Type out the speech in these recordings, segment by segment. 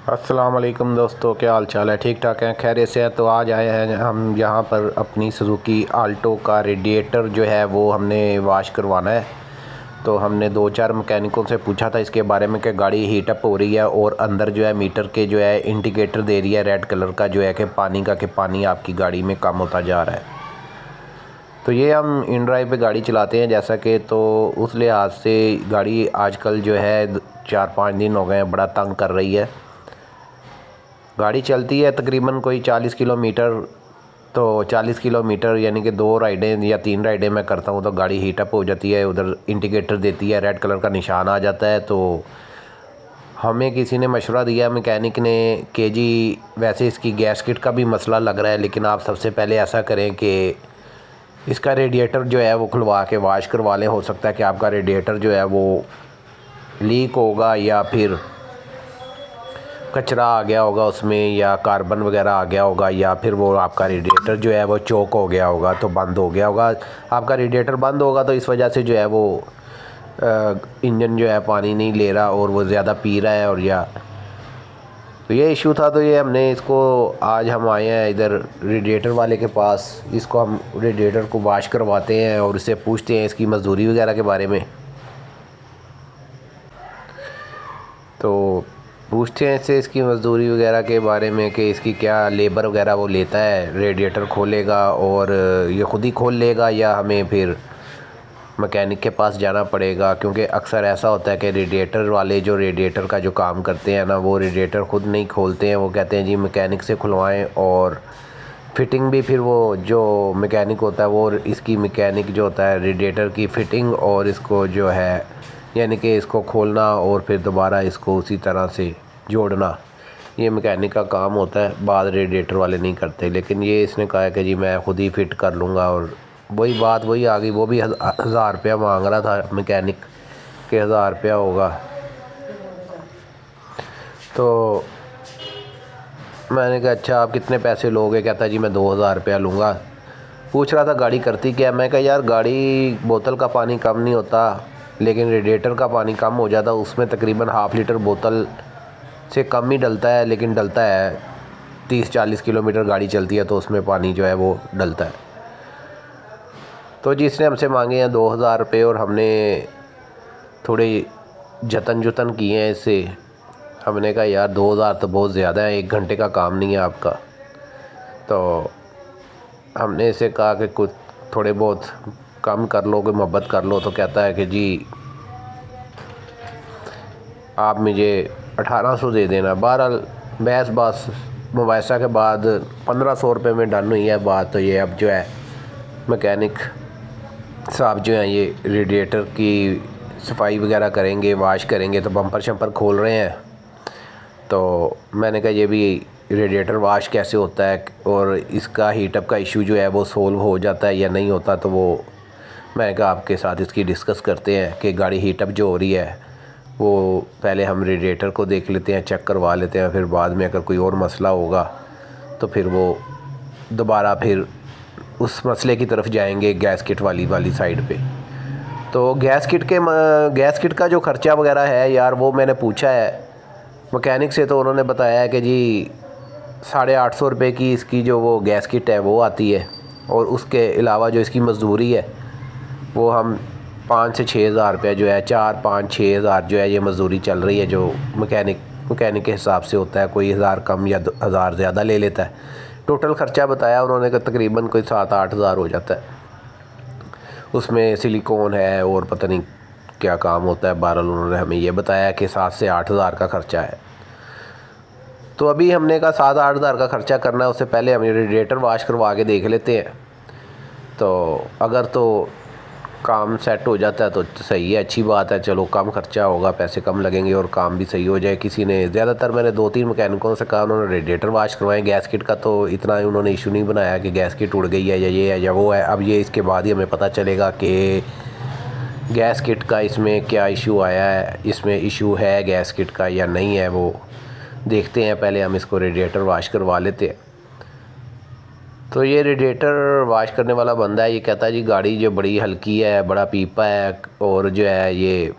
अस्सलाम वालेकुम दोस्तों, क्या हाल चाल है? ठीक ठाक हैं, खैरियत से हैं? तो आज आए हैं हम यहाँ पर अपनी सुजुकी आल्टो का रेडिएटर जो है वो हमने वाश करवाना है। तो हमने 2-4 मैकेनिकों से पूछा था इसके बारे में कि गाड़ी हीट अप हो रही है और अंदर जो है मीटर के जो है इंडिकेटर दे रही है रेड कलर का, जो है कि पानी आपकी गाड़ी में कम होता जा रहा है। तो ये हम इन ड्राइव पे गाड़ी चलाते हैं जैसा कि, तो उस लिहाज से गाड़ी आजकल जो है 4-5 दिन हो गए हैं बड़ा तंग कर रही है। गाड़ी चलती है तकरीबन कोई 40 किलोमीटर, तो 40 किलोमीटर यानी कि 2 राइडें या 3 राइडें मैं करता हूँ तो गाड़ी हीट अप हो जाती है। उधर इंडिकेटर देती है, रेड कलर का निशान आ जाता है। तो हमें किसी ने मशवरा दिया मैकेनिक ने कि जी वैसे इसकी गैस किट का भी मसला लग रहा है, लेकिन आप सबसे पहले ऐसा करें कि इसका रेडिएटर जो है वो खुलवा के वाश करवा लें। हो सकता है कि आपका रेडिएटर जो है वो लीक होगा या फिर कचरा आ गया होगा उसमें, या कार्बन वगैरह आ गया होगा, या फिर वो आपका रेडिएटर जो है वो चोक हो गया होगा, तो बंद हो गया होगा। आपका रेडिएटर बंद होगा तो इस वजह से जो है वो इंजन जो है पानी नहीं ले रहा और वो ज़्यादा पी रहा है, और या तो ये इशू था। तो ये हमने इसको, आज हम आए हैं इधर रेडिएटर वाले के पास, इसको हम रेडिएटर को वाश करवाते हैं और इससे पूछते हैं इसकी मजदूरी वगैरह के बारे में। तो पूछते हैं इससे इसकी मज़दूरी वगैरह के बारे में कि इसकी क्या लेबर वगैरह वो लेता है। रेडिएटर खोलेगा और ये ख़ुद ही खोल लेगा या हमें फिर मैकेनिक के पास जाना पड़ेगा? क्योंकि अक्सर ऐसा होता है कि रेडिएटर वाले जो रेडिएटर का जो काम करते हैं ना, वो रेडिएटर ख़ुद नहीं खोलते हैं। वो कहते हैं जी मैकेनिक से खुलवाएं, और फ़िटिंग भी फिर वो जो मैकेनिक होता है वो इसकी मैकेनिक जो होता है रेडिएटर की फ़िटिंग और इसको जो है यानी कि इसको खोलना और फिर दोबारा इसको उसी तरह से जोड़ना, ये मैकेनिक का काम होता है। बाद रेडिएटर वाले नहीं करते। लेकिन ये इसने कहा है कि जी मैं ख़ुद ही फ़िट कर लूँगा, और वही बात वही आ गई। वो भी 1000 रुपया मांग रहा था मैकेनिक के, 1000 रुपया होगा। तो मैंने कहा अच्छा आप कितने पैसे लोगे? कहता जी मैं 2000 रुपया लूँगा। पूछ रहा था गाड़ी करती क्या? मैं कहा यार गाड़ी बोतल का पानी कम नहीं होता, लेकिन रेडिएटर का पानी कम हो जाता। उसमें तकरीबन हाफ़ लीटर बोतल से कम ही डलता है, लेकिन डलता है। 30-40 किलोमीटर गाड़ी चलती है तो उसमें पानी जो है वो डलता है। तो जिसने हमसे मांगे हैं 2000 रुपये, और हमने थोड़े जतन किए हैं इससे। हमने कहा यार 2000 तो बहुत ज़्यादा है, 1 घंटे का काम नहीं है आपका। तो हमने इसे कहा कि कुछ थोड़े बहुत कम कर लो, कोई मोहब्बत कर लो। तो कहता है कि जी आप मुझे 1800 दे देना। बहरहाल बहस बात मुबाहिसा के बाद 1500 रुपये में डन हुई है बात। तो ये अब जो है मैकेनिक साहब जो हैं ये रेडिएटर की सफाई वगैरह करेंगे, वाश करेंगे। तो बम्पर शम्पर खोल रहे हैं। तो मैंने कहा ये भी रेडिएटर वाश कैसे होता है और इसका हीटअप का इशू जो है वो सोल्व हो जाता है या नहीं होता। तो वो मैंने कहा आपके साथ इसकी डिस्कस करते हैं कि गाड़ी हीटअप जो हो रही है वो पहले हम रेडिएटर को देख लेते हैं, चेक करवा लेते हैं। फिर बाद में अगर कोई और मसला होगा तो फिर वो दोबारा फिर उस मसले की तरफ जाएंगे गैस किट वाली साइड पे। तो गैस किट का जो ख़र्चा वगैरह है यार, वो मैंने पूछा है मैकेनिक से। तो उन्होंने बताया है कि जी 850 रुपये की इसकी जो वो गैस किट है वो आती है, और उसके अलावा जो इसकी मजदूरी है वो हम 5 से 6 हज़ार रुपये जो है, 4-5-6 हज़ार जो है ये मजदूरी चल रही है। जो मैकेनिक के हिसाब से होता है, कोई 1000 कम या 1000 ज़्यादा ले लेता है। टोटल ख़र्चा बताया उन्होंने कि तकरीबन कोई 7-8 हज़ार हो जाता है। उसमें सिलिकॉन है और पता नहीं क्या काम होता है। बहरहाल उन्होंने हमें ये बताया कि 7 से 8 हज़ार का ख़र्चा है। तो अभी हमने कहा 7-8 हज़ार का ख़र्चा करना है, उससे पहले हम रेडिएटर वाश करवा के देख लेते हैं। तो अगर तो काम सेट हो जाता है तो सही है, अच्छी बात है। चलो कम खर्चा होगा, पैसे कम लगेंगे और काम भी सही हो जाए। किसी ने ज़्यादातर मैंने 2-3 मैकेनिकों से कहा, उन्होंने रेडिएटर वाश करवाएं। गैस किट का तो इतना उन्होंने इशू नहीं बनाया कि गैस किट उड़ गई है या ये है या वो है। अब ये इसके बाद ही हमें पता चलेगा कि गैस किट का इसमें क्या इशू आया है, इसमें इशू है गैस किट का या नहीं है। वो देखते हैं, पहले हम इसको रेडिएटर वाश करवा लेते हैं। तो ये रेडिएटर वाश करने वाला बंदा है, ये कहता है जी गाड़ी जो बड़ी हल्की है, बड़ा पीपा है, और जो है ये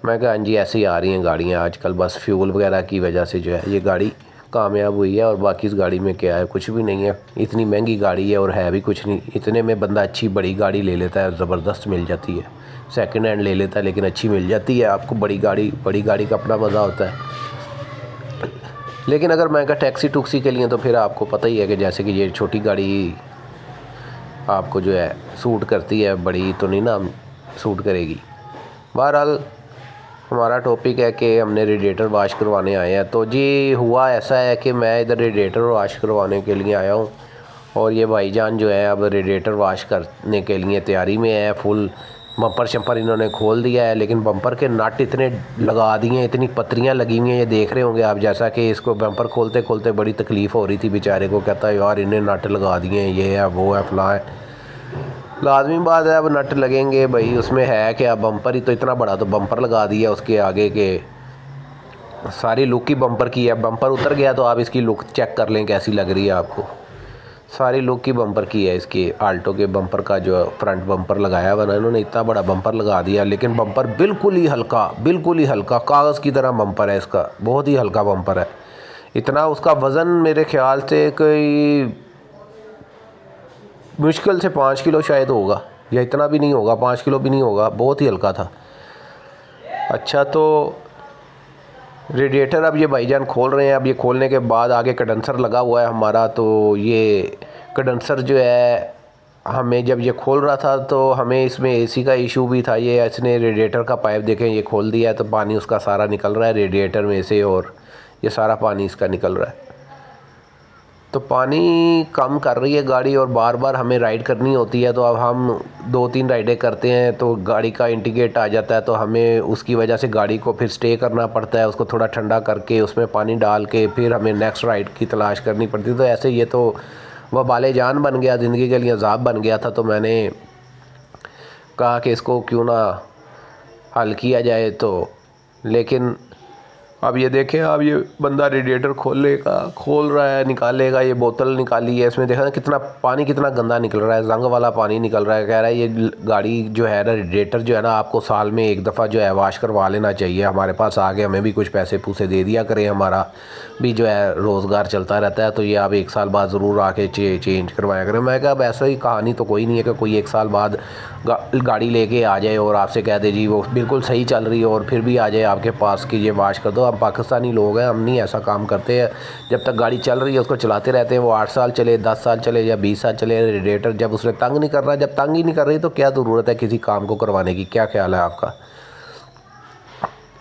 मैं कहा हाँ जी ऐसे ही आ रही हैं गाड़ियाँ आजकल, बस फ्यूल वगैरह की वजह से जो है ये गाड़ी कामयाब हुई है, और बाकी इस गाड़ी में क्या है, कुछ भी नहीं है। इतनी महंगी गाड़ी है और है भी कुछ नहीं। इतने में बंदा अच्छी बड़ी गाड़ी ले लेता है, ज़बरदस्त मिल जाती है। सेकंड हैंड ले लेता है लेकिन अच्छी मिल जाती है आपको। बड़ी गाड़ी का अपना मज़ा होता है। लेकिन अगर मैं कहा टैक्सी टुक्सी के लिए तो फिर आपको पता ही है कि जैसे कि ये छोटी गाड़ी आपको जो है सूट करती है, बड़ी तो नहीं ना सूट करेगी। बहरहाल हमारा टॉपिक है कि हमने रेडिएटर वाश करवाने आए हैं। तो जी हुआ ऐसा है कि मैं इधर रेडिएटर वाश करवाने के लिए आया हूँ, और ये भाईजान जो है अब रेडिएटर वाश करने के लिए तैयारी में है। फुल बम्पर शम्पर इन्होंने खोल दिया है, लेकिन बम्पर के नट इतने लगा दिए हैं, इतनी पत्रियाँ लगी हुई हैं, ये देख रहे होंगे आप। जैसा कि इसको बम्पर खोलते खोलते बड़ी तकलीफ़ हो रही थी बेचारे को। कहता है यार इन्हें नट लगा दिए हैं, ये है वो है फलां है। लाजमी बात है अब नट लगेंगे भाई, उसमें है कि अब बम्पर ही तो इतना बड़ा तो बम्पर लगा दिया, उसके आगे के सारी लुक ही बम्पर की है। बम्पर उतर गया तो आप इसकी लुक चेक कर लें कैसी लग रही है आपको। सारी लुक ही बम्पर की है इसकी। आल्टो के बम्पर का जो फ्रंट बम्पर लगाया हुआ ना इन्होंने, इतना बड़ा बम्पर लगा दिया, लेकिन बम्पर बिल्कुल ही हल्का कागज़ की तरह बम्पर है इसका। बहुत ही हल्का बम्पर है। इतना उसका वज़न मेरे ख्याल से कोई मुश्किल से 5 किलो शायद होगा, या इतना भी नहीं होगा, 5 किलो भी नहीं होगा, बहुत ही हल्का था। अच्छा तो रेडिएटर अब ये भाईजान खोल रहे हैं। अब ये खोलने के बाद आगे कंडेंसर लगा हुआ है हमारा, तो ये कंडेंसर जो है हमें जब ये खोल रहा था तो हमें इसमें एसी का इशू भी था। ये इसने रेडिएटर का पाइप देखें ये खोल दिया है, तो पानी उसका सारा निकल रहा है रेडिएटर में से, और ये सारा पानी इसका निकल रहा है। तो पानी कम कर रही है गाड़ी, और बार बार हमें राइड करनी होती है। तो अब हम 2-3 राइडें करते हैं तो गाड़ी का इंडिकेट आ जाता है, तो हमें उसकी वजह से गाड़ी को फिर स्टे करना पड़ता है। उसको थोड़ा ठंडा करके उसमें पानी डाल के फिर हमें नेक्स्ट राइड की तलाश करनी पड़ती है। तो ऐसे ये तो वबाले जान बन गया, ज़िंदगी के लिए अज़ाब बन गया था। तो मैंने कहा कि इसको क्यों ना हल किया जाए। तो लेकिन अब ये देखें, अब ये बंदा रेडिएटर खोल रहा है, निकालेगा। ये बोतल निकाली है, इसमें देखा ना कितना पानी कितना गंदा निकल रहा है, जंग वाला पानी निकल रहा है। कह रहा है ये गाड़ी जो है ना, रेडिएटर जो है ना, आपको साल में एक दफ़ा जो है वाश करवा लेना चाहिए। हमारे पास आगे हमें भी कुछ पैसे पूसे दे दिया करें, हमारा भी जो है रोज़गार चलता रहता है। तो ये आप 1 साल बाद ज़रूर आके चेंज करवाया करें। मैं कहा अब ऐसा ही कहानी तो कोई नहीं है कि कोई 1 साल बाद गाड़ी लेके आ जाए और आपसे कह दे जी वो बिल्कुल सही चल रही है और फिर भी आ जाए आपके पास कि ये वाश कर दो। हम पाकिस्तानी लोग हैं, हम नहीं ऐसा काम करते हैं। जब तक गाड़ी चल रही है उसको चलाते रहते हैं। वो 8 साल चले, 10 साल चले या 20 साल चले, रेडिएटर जब उसने तंग नहीं कर रहा, जब तंग ही नहीं कर रही तो क्या ज़रूरत है किसी काम को करवाने की। क्या ख्याल है आपका?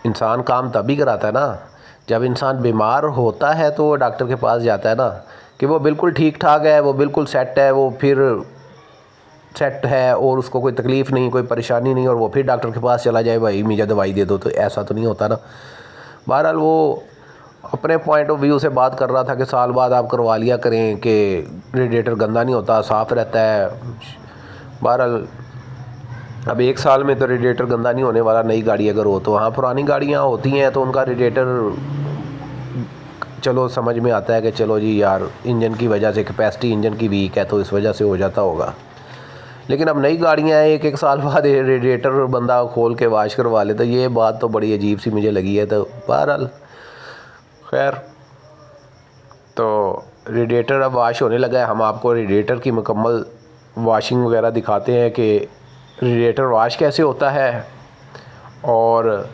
इंसान काम तभी कराता है ना जब इंसान बीमार होता है, तो वो डॉक्टर के पास जाता है ना, कि वो बिल्कुल ठीक ठाक है, वो बिल्कुल सेट है, वो फिर सेट है और उसको कोई तकलीफ़ नहीं, कोई परेशानी नहीं, और वो फिर डॉक्टर के पास चला जाए भाई मुझे दवाई दे दो। तो ऐसा तो नहीं होता ना। बहरहाल वो अपने पॉइंट ऑफ व्यू से बात कर रहा था कि साल बाद आप करवा लिया करें कि रेडिएटर गंदा नहीं होता, साफ़ रहता है। बहरहाल अब 1 साल में तो रेडिएटर गंदा नहीं होने वाला, नई गाड़ी अगर हो तो। हाँ, पुरानी गाड़ियाँ होती हैं तो उनका रेडिएटर चलो समझ में आता है कि चलो जी यार इंजन की वजह से कैपेसिटी इंजन की वीक है तो इस वजह से हो जाता होगा। लेकिन अब नई गाड़ियाँ हैं, 1-1 साल बाद रेडिएटर बंदा खोल के वाश करवा ले, तो ये बात तो बड़ी अजीब सी मुझे लगी है। तो बहरहाल खैर, तो रेडिएटर अब वाश होने लगा है। हम आपको रेडिएटर की मुकम्मल वाशिंग वगैरह दिखाते हैं कि रेडिएटर वाश कैसे होता है। और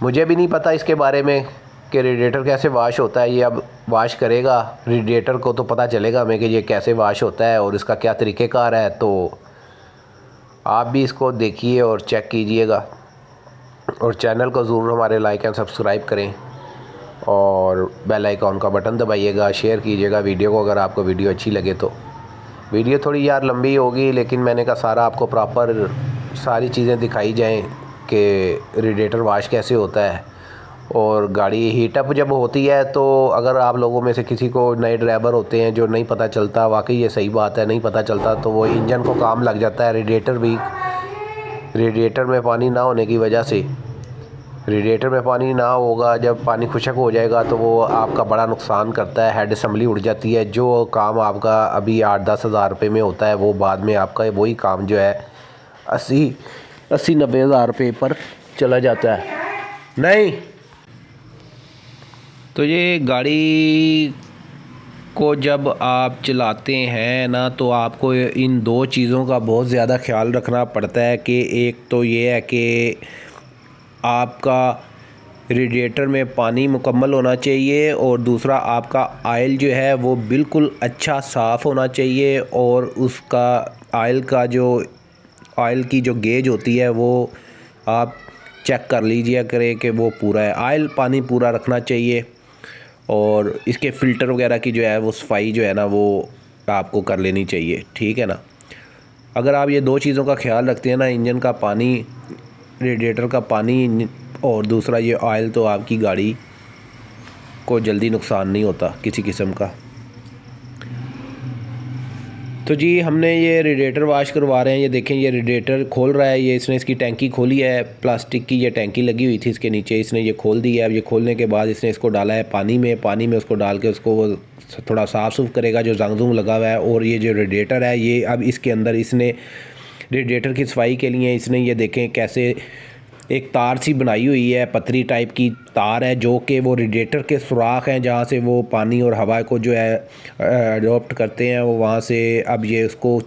मुझे भी नहीं पता इसके बारे में कि रेडिएटर कैसे वाश होता है। ये अब वाश करेगा रेडिएटर को तो पता चलेगा हमें कि ये कैसे वाश होता है और इसका क्या तरीक़ेकार है। तो आप भी इसको देखिए और चेक कीजिएगा, और चैनल को ज़रूर हमारे लाइक एंड सब्सक्राइब करें, और बेल आइकॉन का बटन दबाइएगा, शेयर कीजिएगा वीडियो को अगर आपको वीडियो अच्छी लगे तो। वीडियो थोड़ी यार लंबी होगी, लेकिन मैंने कहा सारा आपको प्रॉपर सारी चीज़ें दिखाई जाएं कि रेडिएटर वाश कैसे होता है। और गाड़ी हीटअप जब होती है तो अगर आप लोगों में से किसी को नए ड्राइवर होते हैं जो नहीं पता चलता, वाकई ये सही बात है, नहीं पता चलता तो वो इंजन को काम लग जाता है। रेडिएटर में पानी ना होने की वजह से, रेडिएटर में पानी ना होगा, जब पानी खुशक हो जाएगा तो वो आपका बड़ा नुकसान करता है। हेड असम्बली उड़ जाती है। जो काम आपका अभी 8-10 हज़ार रुपये में होता है वो बाद में आपका वही काम जो है 80-90 हज़ार रुपये पर चला जाता है। नहीं। तो ये गाड़ी को जब आप चलाते हैं ना, तो आपको इन दो चीज़ों का बहुत ज़्यादा ख्याल रखना पड़ता है कि एक तो ये है कि आपका रेडिएटर में पानी मुकम्मल होना चाहिए, और दूसरा आपका आयल जो है वो बिल्कुल अच्छा साफ़ होना चाहिए, और उसका आयल की जो गेज होती है वो आप चेक कर लीजिए करें कि वो पूरा है। आयल पानी पूरा रखना चाहिए, और इसके फ़िल्टर वगैरह की जो है वो सफाई जो है ना वो आपको कर लेनी चाहिए, ठीक है ना। अगर आप ये दो चीज़ों का ख्याल रखते हैं ना, इंजन का पानी, रेडिएटर का पानी, और दूसरा ये ऑयल, तो आपकी गाड़ी को जल्दी नुकसान नहीं होता किसी किस्म का। तो जी हमने ये रेडिएटर वाश करवा रहे हैं। ये देखें, ये रेडिएटर खोल रहा है, ये इसने इसकी टैंकी खोली है, प्लास्टिक की ये टैंकी लगी हुई थी इसके नीचे, इसने ये खोल दी है। अब ये खोलने के बाद इसने इसको डाला है पानी में उसको डाल के उसको वो थोड़ा साफ़ सुफ करेगा जो जंग जुंग लगा हुआ है। और ये जो रेडिएटर है, ये अब इसके अंदर इसने रेडिएटर की सफाई के लिए इसने ये देखें कैसे एक तार सी बनाई हुई है, पतरी टाइप की तार है, जो कि वो रेडिएटर के सुराख हैं जहाँ से वो पानी और हवा को जो है अडॉप्ट करते हैं, वो वहाँ से अब ये उसको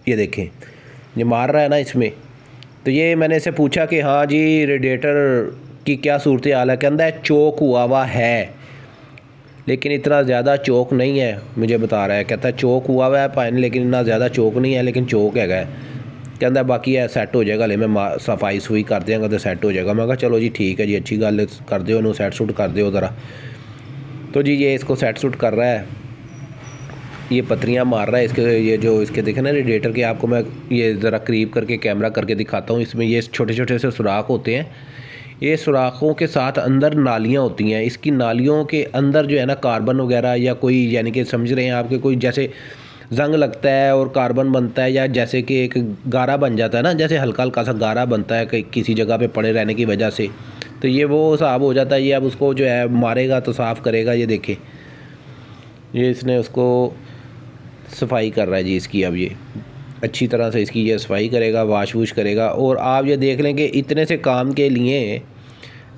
ये देखें ये मार रहा है ना इसमें। तो ये मैंने इसे पूछा कि हाँ जी रेडिएटर की क्या सूरत हाल है, कहता है चोक हुआ है, लेकिन इतना ज़्यादा चोक नहीं है, मुझे बता रहा है। कहता है चोक हुआ है पानी, लेकिन इतना ज़्यादा चोक नहीं है, लेकिन चोक है। कहता बाकी है सैट हो जाएगा, ले मैं सफाई सुई कर देंगे तो सैट हो जाएगा। मैं कहा चलो जी ठीक है जी, अच्छी गल कर दो, उन्होंने सैट सूट कर दो ज़रा। तो जी ये इसको सैट सूट कर रहा है, ये पत्रियाँ मार रहा है इसके, ये जो इसके देखे ना रेडिएटर के, आपको मैं ये ज़रा करीब करके कैमरा करके दिखाता हूँ। इसमें ये छोटे छोटे से सुराख होते हैं, ये सुराखों के साथ अंदर नालियाँ होती हैं। इसकी नालियों के अंदर जो है ना कार्बन वगैरह या कोई, यानी कि समझ रहे हैं आपके, कोई जैसे जंग लगता है और कार्बन बनता है, या जैसे कि एक गारा बन जाता है ना, जैसे हल्का हल्का सा गारा बनता है किसी जगह पे पड़े रहने की वजह से, तो ये वो हिसाब हो जाता है। ये अब उसको जो है मारेगा तो साफ़ करेगा। ये देखे ये इसने उसको सफाई कर रहा है जी इसकी, अब ये अच्छी तरह से इसकी ये सफाई करेगा, वाश वूश करेगा। और आप ये देख लें कि इतने से काम के लिए,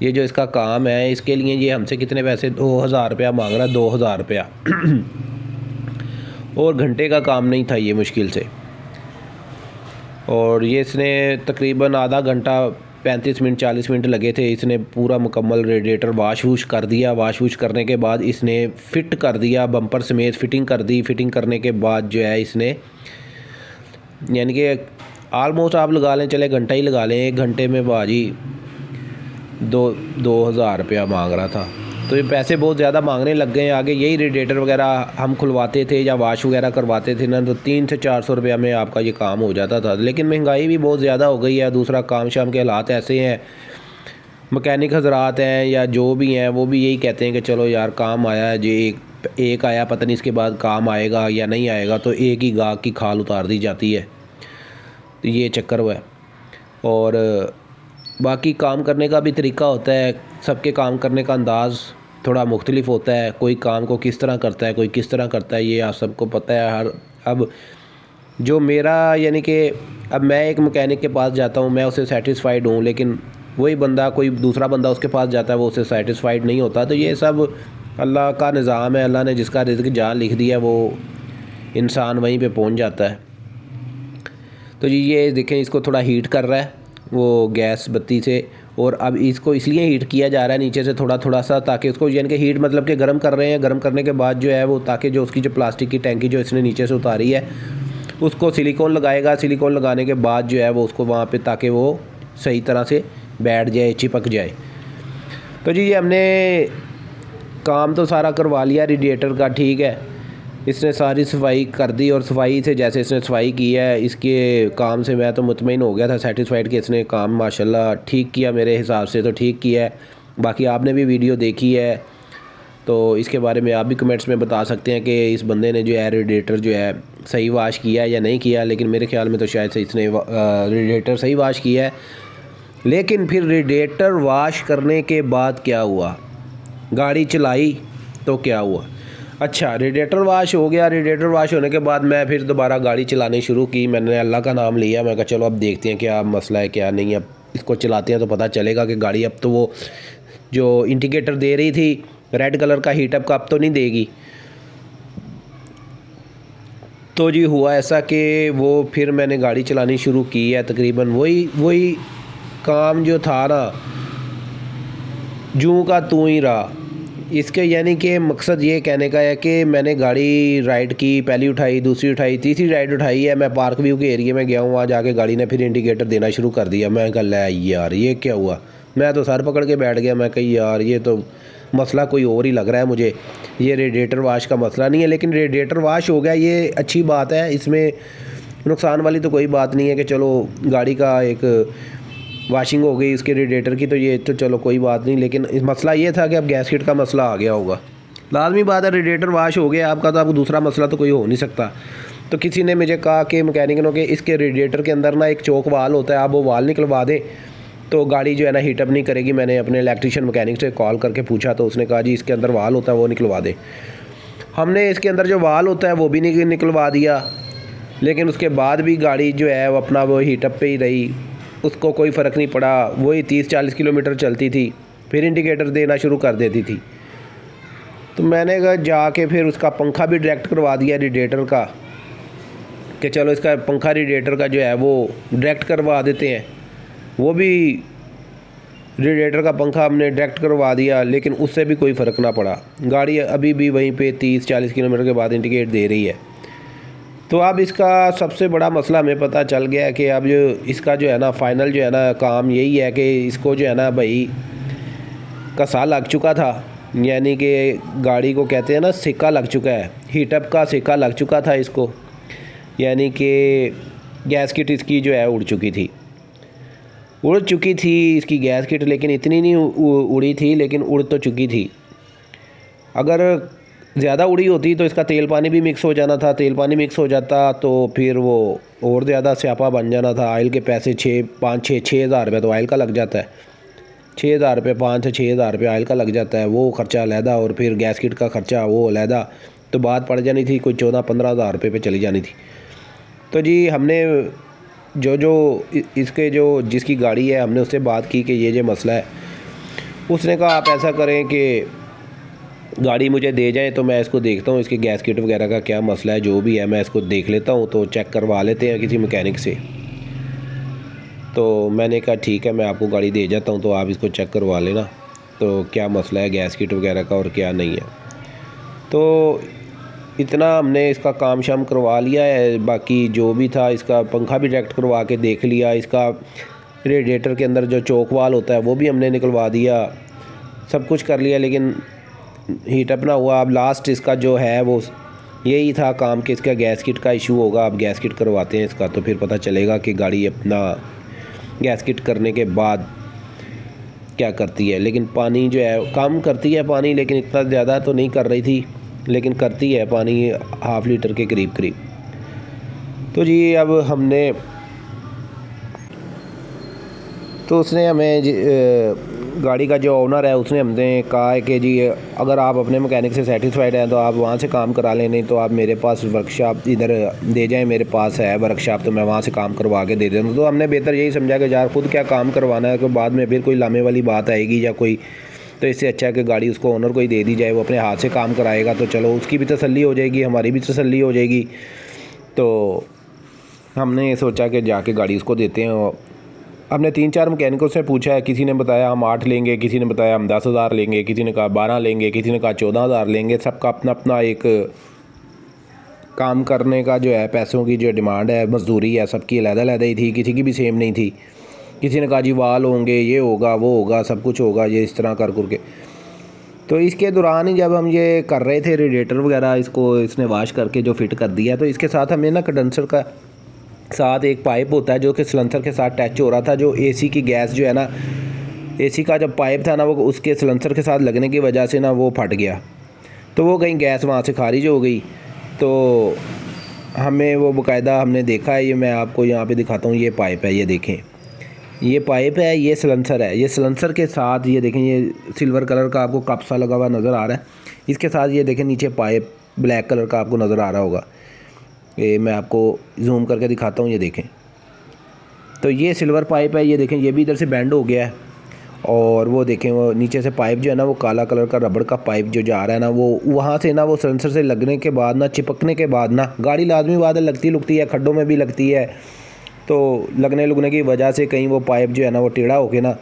ये जो इसका काम है इसके लिए ये हमसे कितने पैसे, 2000 रुपया मांग रहा है, 2000 रुपया और घंटे का काम नहीं था ये मुश्किल से। और ये इसने तकरीबन आधा घंटा 35 मिनट 40 मिनट लगे थे, इसने पूरा मुकम्मल रेडिएटर वाश वूश कर दिया। वाश वूश करने के बाद इसने फ़िट कर दिया, बम्पर समेत फ़िटिंग कर दी। फ़िटिंग करने के बाद जो है इसने, यानी कि आलमोस्ट आप लगा लें, चले घंटा ही लगा लें, 1 घंटे में बाजी 2000 रुपया मांग रहा था। तो ये पैसे बहुत ज़्यादा मांगने लग गए हैं आगे। यही रेडिएटर वगैरह हम खुलवाते थे या वाश वगैरह करवाते थे ना, तो 300 से 400 रुपया में आपका ये काम हो जाता था। लेकिन महंगाई भी बहुत ज़्यादा हो गई है, दूसरा काम शाम के हालात ऐसे हैं, मकैनिक हजरात हैं या जो भी हैं वो भी यही कहते हैं कि चलो यार काम आया है जी, एक आया, पता नहीं इसके बाद काम आएगा या नहीं आएगा, तो एक ही गाहक की खाल उतार दी जाती है। तो ये चक्कर हुआ है। और बाकी काम करने का भी तरीका होता है, सबके काम करने का अंदाज़ थोड़ा मुख्तलिफ होता है, कोई काम को किस तरह करता है, कोई किस तरह करता है, ये आप सबको पता है। हर अब जो मेरा, यानी कि अब मैं एक मैकेनिक के पास जाता हूँ, मैं उससे सेटिस्फाइड हूँ, लेकिन वही बंदा, कोई दूसरा बंदा उसके पास जाता है, वो उससे सेटिस्फाइड नहीं होता। तो ये सब अल्लाह का निज़ाम है, अल्लाह ने जिसका रिज़्क़ जहाँ लिख दिया वो इंसान वहीं पे पहुँच जाता है। तो जी ये देखें, इसको थोड़ा हीट कर रहा है वो गैस बत्ती से, और अब इसको इसलिए हीट किया जा रहा है नीचे से थोड़ा थोड़ा सा, ताकि उसको, यानी कि हीट मतलब कि गर्म कर रहे हैं। गर्म करने के बाद जो है वो, ताकि जो उसकी जो प्लास्टिक की टैंकी जो इसने नीचे से उतारी है उसको सिलिकॉन लगाएगा। सिलिकॉन लगाने के बाद जो है वो उसको वहाँ पे, ताकि वो सही तरह से बैठ जाए, चिपक जाए। तो जी ये हमने काम तो सारा करवा लिया रेडिएटर का, ठीक है, इसने सारी सफाई कर दी। और सफाई से जैसे इसने सफाई की है, इसके काम से मैं तो मुतमईन हो गया था, सेटिस्फाइड कि इसने काम माशाल्लाह ठीक किया, मेरे हिसाब से तो ठीक किया है। बाकी आपने भी वीडियो देखी है तो इसके बारे में आप भी कमेंट्स में बता सकते हैं कि इस बंदे ने जो है रेडिएटर जो है सही वाश किया या नहीं किया। लेकिन मेरे ख्याल में तो शायद से इसने रेडिएटर सही वाश किया है। लेकिन फिर रेडिएटर वाश करने के बाद क्या हुआ, गाड़ी चलाई तो क्या हुआ। अच्छा, रेडिएटर वाश हो गया। रेडिएटर वाश होने के बाद मैं फिर दोबारा गाड़ी चलानी शुरू की। मैंने अल्लाह का नाम लिया, मैं कहा चलो अब देखते हैं क्या मसला है क्या नहीं है। इसको चलाते हैं तो पता चलेगा कि गाड़ी अब तो वो जो इंडिकेटर दे रही थी रेड कलर का हीटअप का अब तो नहीं देगी। तो जी हुआ ऐसा कि वो फिर मैंने गाड़ी चलानी शुरू की है, तकरीबन वही काम जो था ना, जूं का तू ही रहा। इसके यानी कि मकसद ये कहने का है कि मैंने गाड़ी राइड की, पहली उठाई, दूसरी उठाई, तीसरी राइड उठाई है, मैं पार्क व्यू के एरिया में गया हूँ, वहाँ जाके गाड़ी ने फिर इंडिकेटर देना शुरू कर दिया। मैं कह ला यार ये क्या हुआ, मैं तो सर पकड़ के बैठ गया। मैं कही यार ये तो मसला कोई और ही लग रहा है मुझे, ये रेडिएटर वाश का मसला नहीं है। लेकिन रेडिएटर वाश हो गया ये अच्छी बात है, इसमें नुकसान वाली तो कोई बात नहीं है कि चलो गाड़ी का एक वाशिंग हो गई इसके रेडिएटर की, तो ये तो चलो कोई बात नहीं। लेकिन इस मसला ये था कि अब गैसकेट का मसला आ गया होगा। लाजमी बात है, रेडिएटर वाश हो गया आपका तो आपको दूसरा मसला तो कोई हो नहीं सकता। तो किसी ने मुझे कहा कि मैकेनिक के इसके रेडिएटर के अंदर ना एक चौक वाल होता है, आप वो वाल निकलवा दें तो गाड़ी जो है ना हीटअप नहीं करेगी। मैंने अपने इलेक्ट्रिशियन मैकेनिक से कॉल करके पूछा तो उसने कहा जी इसके अंदर वाल होता है वो निकलवा दें। हमने इसके अंदर जो वाल होता है वो भी निकलवा दिया, लेकिन उसके बाद भी गाड़ी जो है वो अपना वो हीटअप पे ही रही, उसको कोई फ़र्क नहीं पड़ा। वही 30-40 किलोमीटर चलती थी, फिर इंडिकेटर देना शुरू कर देती थी। तो मैंने कहा जाके फिर उसका पंखा भी डायरेक्ट करवा दिया रेडिएटर का, कि चलो इसका पंखा रेडिएटर का जो है वो डायरेक्ट करवा देते हैं। वो भी रेडिएटर का पंखा हमने डायरेक्ट करवा दिया, लेकिन उससे भी कोई फ़र्क ना पड़ा। गाड़ी अभी भी वहीं पे 30-40 किलोमीटर के बाद इंडिकेट दे रही है। तो अब इसका सबसे बड़ा मसला हमें पता चल गया है कि अब जो इसका जो है ना फ़ाइनल जो है ना काम यही है कि इसको जो है ना भाई कसा लग चुका था, यानी कि गाड़ी को कहते हैं ना सिक्का लग चुका है, हीटअप का सिक्का लग चुका था इसको। यानी कि गैस किट इसकी जो है उड़ चुकी थी इसकी गैस किट, लेकिन इतनी नहीं उड़ी थी, लेकिन उड़ तो चुकी थी। अगर ज़्यादा उड़ी होती तो इसका तेल पानी भी मिक्स हो जाना था, तेल पानी मिक्स हो जाता तो फिर वो और ज़्यादा स्यापा बन जाना था। ऑयल के पैसे 6,000 रुपये तो ऑयल का लग जाता है, 6,000 रुपये 5 से 6,000 रुपये ऑयल का लग जाता है, वो ख़र्चा अलहदा, और फिर गैस किट का ख़र्चा वो अलहदा। तो बात पड़ जानी थी कोई 14-15 हज़ार रुपये पे चली जानी थी। तो जी हमने इसके जो जिसकी गाड़ी है हमने उससे बात की कि ये मसला है। उसने कहा आप ऐसा करें कि गाड़ी मुझे दे जाएं तो मैं इसको देखता हूँ, इसके गैस किट वगैरह का क्या मसला है, जो भी है मैं इसको देख लेता हूँ, तो चेक करवा लेते हैं किसी मैकेनिक से। तो मैंने कहा ठीक है मैं आपको गाड़ी दे जाता हूँ, तो आप इसको चेक करवा लेना तो क्या मसला है गैस किट वगैरह का और क्या नहीं है। तो इतना हमने इसका काम शाम करवा लिया है। बाकी जो भी था, इसका पंखा भी डायरेक्ट करवा के देख लिया, इसका रेडिएटर के अंदर जो चौक वाल होता है वो भी हमने निकलवा दिया, सब कुछ कर लिया, लेकिन हीटअप ना हुआ। अब लास्ट इसका जो है वो यही था काम कि इसका गैस किट का इशू होगा। अब गैस किट करवाते हैं इसका, तो फिर पता चलेगा कि गाड़ी अपना गैस किट करने के बाद क्या करती है। लेकिन पानी जो है कम करती है पानी, लेकिन इतना ज़्यादा तो नहीं कर रही थी, लेकिन करती है पानी 1/2 लीटर के करीब। तो जी अब हमने तो उसने हमें गाड़ी का जो ओनर है उसने हमसे कहा है कि जी अगर आप अपने मैकेनिक से सेटिस्फाइड हैं तो आप वहाँ से काम करा लें, नहीं तो आप मेरे पास वर्कशॉप इधर दे जाएं, मेरे पास है वर्कशॉप तो मैं वहाँ से काम करवा के दे दूँ। तो हमने बेहतर यही समझा कि यार खुद क्या काम करवाना है, कि बाद में फिर कोई लामे वाली बात आएगी या कोई, तो इससे अच्छा है कि गाड़ी उसको ओनर को ही दे दी जाए, वो अपने हाथ से काम कराएगा तो चलो उसकी भी तसल्ली हो जाएगी, हमारी भी तसल्ली हो जाएगी। तो हमने सोचा कि जाके गाड़ी उसको देते हैं। हमने 3-4 मैकेनिकों से पूछा है, किसी ने बताया हम 8 लेंगे, किसी ने बताया हम 10,000 लेंगे, किसी ने कहा 12 लेंगे, किसी ने कहा 14,000 लेंगे। सबका अपना अपना एक काम करने का जो है पैसों की जो डिमांड है, मजदूरी है, सबकी अलग-अलग ही थी, किसी की भी सेम नहीं थी। किसी ने कहा जी वाल होंगे, ये होगा वो होगा, सब कुछ होगा, ये इस तरह कर के। तो इसके दौरान ही जब हम ये कर रहे थे रेडिएटर वगैरह इसको इसने वाश करके जो फिट कर दिया, तो इसके साथ हमें ना कंडेंसर का साथ एक पाइप होता है जो कि सिलेंसर के साथ अटैच हो रहा था। जो एसी की गैस जो है ना, एसी का जब पाइप था ना वो उसके सिलेंसर के साथ लगने की वजह से ना वो फट गया, तो वो कहीं गैस वहाँ से खारिज हो गई। तो हमें वो बाकायदा हमने देखा है, ये मैं आपको यहाँ पे दिखाता हूँ, ये पाइप है, ये देखें, ये पाइप है, ये सिलेंसर है। ये सिलेंसर के साथ ये देखें, ये सिल्वर कलर का आपको कप सा लगा हुआ नज़र आ रहा है, इसके साथ ये देखें नीचे पाइप ब्लैक कलर का आपको नज़र आ रहा होगा। ये मैं आपको जूम करके दिखाता हूँ, ये देखें, तो ये सिल्वर पाइप है, ये देखें ये भी इधर से बैंड हो गया है। और वो देखें वो नीचे से पाइप जो है ना वो काला कलर का रबड़ का पाइप जो जा रहा है ना वो वहाँ से ना वो सेंसर से लगने के बाद ना चिपकने के बाद ना गाड़ी लाजमी बात है लगती लुकती है, खड्डों में भी लगती है, तो लगने लुगने की वजह से कहीं वो पाइप जो है ना वो टेढ़ा हो के ना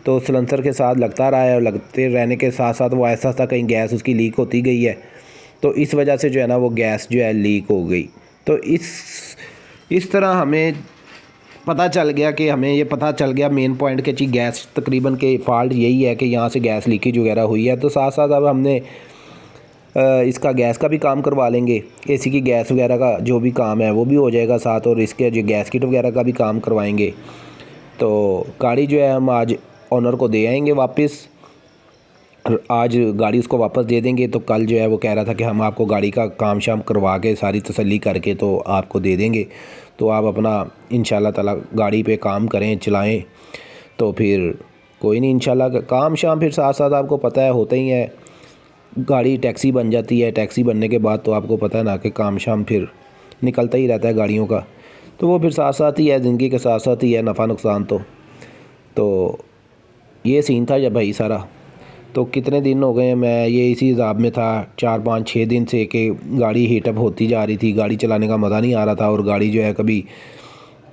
तो सिलेंसर के साथ लगता रहा है, और लगते रहने के साथ साथ वो ऐसा था कहीं गैस उसकी लीक होती गई है, तो इस वजह से जो है ना वो गैस जो है लीक हो गई। तो इस तरह हमें पता चल गया कि हमें ये पता चल गया मेन पॉइंट के जी गैस तकरीबन के फ़ाल्ट यही है कि यहाँ से गैस लीकेज वगैरह हुई है। तो साथ साथ अब हमने इसका गैस का भी काम करवा लेंगे, एसी की गैस वगैरह का जो भी काम है वो भी हो जाएगा साथ, और इसके जो गैस किट वगैरह का भी काम करवाएंगे। तो गाड़ी जो है हम आज ऑनर को दे आएंगे वापस, आज गाड़ी उसको वापस दे देंगे। तो कल जो है वो कह रहा था कि हम आपको गाड़ी का काम शाम करवा के सारी तसल्ली करके तो आपको दे देंगे, तो आप अपना इंशाल्लाह ताला गाड़ी पे काम करें चलाएं। तो फिर कोई नहीं, इंशाल्लाह काम शाम फिर साथ साथ आपको पता है होता ही है, गाड़ी टैक्सी बन जाती है, टैक्सी बनने के बाद तो आपको पता है ना कि काम शाम फिर निकलता ही रहता है गाड़ियों का, तो वो फिर साथ साथ ही है, ज़िंदगी के साथ साथ ही है नफ़ा नुकसान। तो ये सीन था जब भाई सारा। तो कितने दिन हो गए मैं ये इसी हिसाब में था 4-5-6 दिन से कि गाड़ी हीटअप होती जा रही थी, गाड़ी चलाने का मज़ा नहीं आ रहा था, और गाड़ी जो है कभी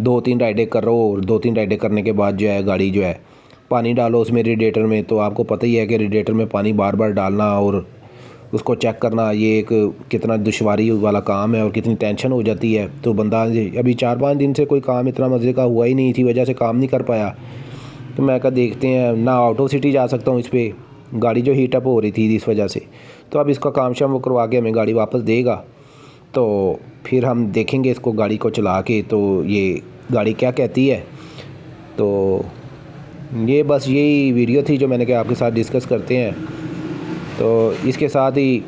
2-3 राइडें कर रहा हो, और 2-3 राइडें करने के बाद जो है गाड़ी जो है पानी डालो उसमें रेडिएटर में, तो आपको पता ही है कि रेडिएटर में पानी बार बार डालना और उसको चेक करना ये एक कितना दुश्वारी वाला काम है और कितनी टेंशन हो जाती है। तो बंदा अभी 4-5 दिन से कोई काम इतना मज़े का हुआ ही नहीं, थी वजह से काम नहीं कर पाया। तो मैं कहा देखते हैं ना, आउट ऑफ सिटी जा सकता हूँ इस पर, गाड़ी जो हीटअप हो रही थी इस वजह से। तो अब इसका काम शाम वो करवा के हमें गाड़ी वापस देगा, तो फिर हम देखेंगे इसको गाड़ी को चला के तो ये गाड़ी क्या कहती है। तो ये बस यही वीडियो थी जो मैंने कहा आपके साथ डिस्कस करते हैं। तो इसके साथ ही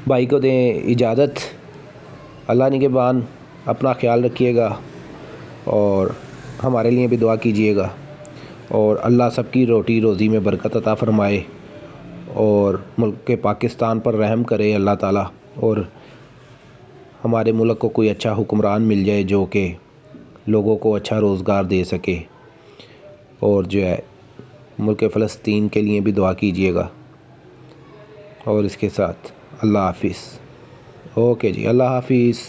भाई को दें इजाज़त, अल्लाह निगहबान, अपना ख्याल रखिएगा और हमारे लिए भी दुआ कीजिएगा, और अल्लाह सबकी रोटी रोज़ी में बरकत अता फ़रमाए और मुल्क के पाकिस्तान पर रहम करे अल्लाह ताला, और हमारे मुल्क को कोई अच्छा हुक्मरान मिल जाए जो कि लोगों को अच्छा रोज़गार दे सके। और जो है मुल्क फ़लस्तीन के लिए भी दुआ कीजिएगा। और इसके साथ अल्लाह हाफ़िज़। ओके जी, अल्लाह हाफ़िज़।